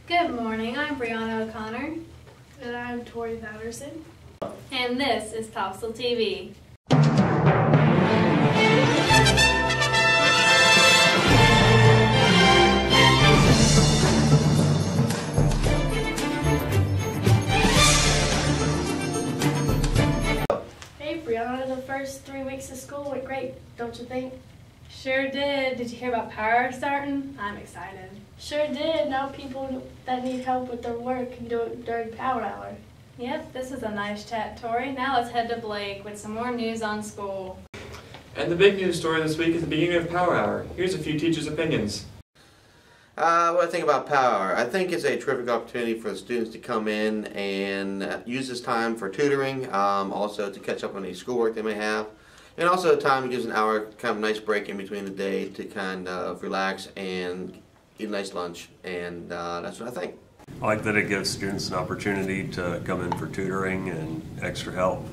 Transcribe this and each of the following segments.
Good morning, I'm Brianna O'Connor. And I'm Tori Patterson. And this is Topsail TV. Hey Brianna, the first 3 weeks of school went great, don't you think? Sure did. Did you hear about Power Hour starting? I'm excited. Sure did. Now people that need help with their work can do it during Power Hour. Yep, this is a nice chat, Tori. Now let's head to Blake with some more news on school. And the big news story this week is the beginning of Power Hour. Here's a few teachers' opinions. What I think about Power Hour, I think it's a terrific opportunity for the students to come in and use this time for tutoring, also to catch up on any schoolwork they may have, and also the time gives an hour, kind of a nice break in between the day to kind of relax and eat a nice lunch, and that's what I think. I like that it gives students an opportunity to come in for tutoring and extra help.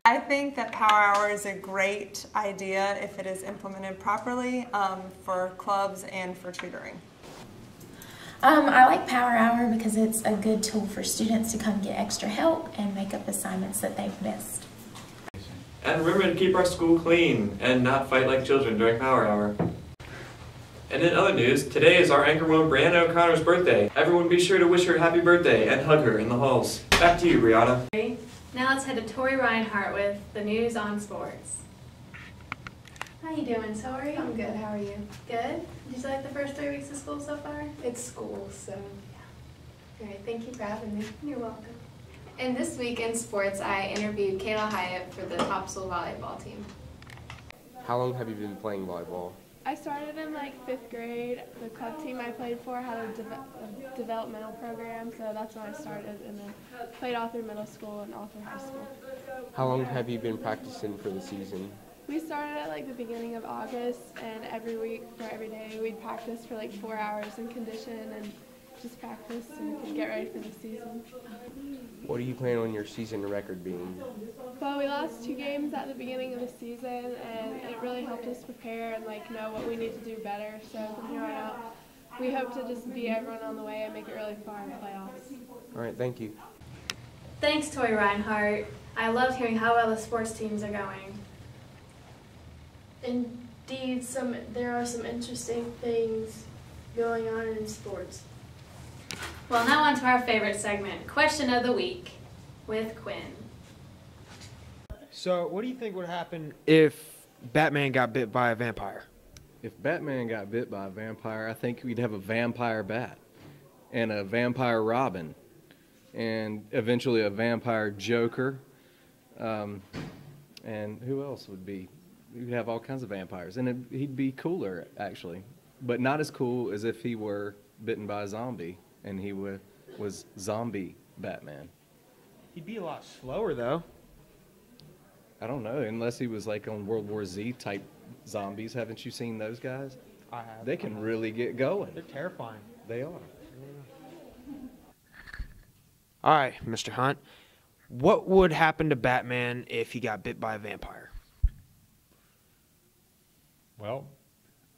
I think that Power Hour is a great idea if it is implemented properly for clubs and for tutoring. I like Power Hour because it's a good tool for students to come get extra help and make up assignments that they've missed. And remember to keep our school clean and not fight like children during Power Hour. And in other news, today is our anchorwoman Brianna O'Connor's birthday. Everyone be sure to wish her happy birthday and hug her in the halls. Back to you, Brianna. Now let's head to Tori Reinhardt with the news on sports. How you doing, Tori? I'm good. How are you? Good. Did you like the first 3 weeks of school so far? It's school, so yeah. All right, thank you for having me. You're welcome. And this week in sports, I interviewed Kayla Hyatt for the Topsail volleyball team. How long have you been playing volleyball? I started in like 5th grade. The club team I played for had a developmental program, so that's when I started, and then played all through middle school and all through high school. How long have you been practicing for the season? We started at like the beginning of August, and every week for every day we'd practice for like 4 hours in condition and just practice and get ready for the season. What do you plan on your season record being? Well, we lost 2 games at the beginning of the season, and it really helped us prepare and like know what we need to do better. So from here on out, we hope to just beat everyone on the way and make it really far in the playoffs. All right, thank you. Thanks, Tori Reinhardt. I loved hearing how well the sports teams are going. Indeed, there are some interesting things going on in sports. Well, now on to our favorite segment, Question of the Week, with Quinn. So, what do you think would happen if Batman got bit by a vampire? If Batman got bit by a vampire, I think we'd have a vampire bat and a vampire Robin and eventually a vampire Joker. And who else would be? We'd have all kinds of vampires. And he'd be cooler, actually. But not as cool as if he were bitten by a zombie and he was zombie Batman. He'd be a lot slower, though. I don't know, unless he was like on World War Z type zombies. Haven't you seen those guys? I have. They can really get going. They're terrifying. They are. All right, Mr. Hunt. What would happen to Batman if he got bit by a vampire? Well,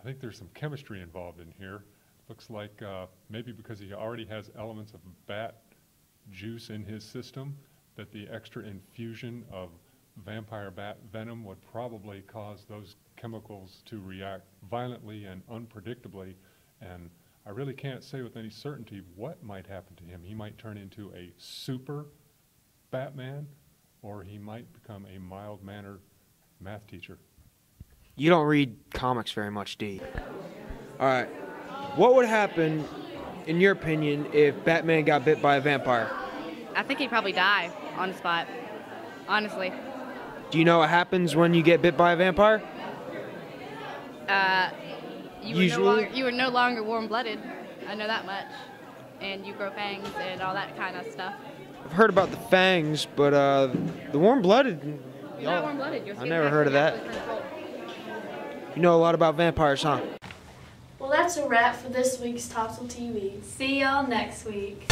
I think there's some chemistry involved in here. Looks like maybe because he already has elements of bat juice in his system, that the extra infusion of vampire bat venom would probably cause those chemicals to react violently and unpredictably. And I really can't say with any certainty what might happen to him. He might turn into a super Batman, or he might become a mild-mannered math teacher. You don't read comics very much, do you? All right. What would happen, in your opinion, if Batman got bit by a vampire? I think he'd probably die on the spot, honestly. Do you know what happens when you get bit by a vampire? You are no longer warm-blooded. I know that much. And you grow fangs and all that kind of stuff. I've heard about the fangs, but the warm-blooded... You're not warm-blooded. I never heard of that. You know a lot about vampires, huh? Well, that's a wrap for this week's Topsail TV. See y'all next week.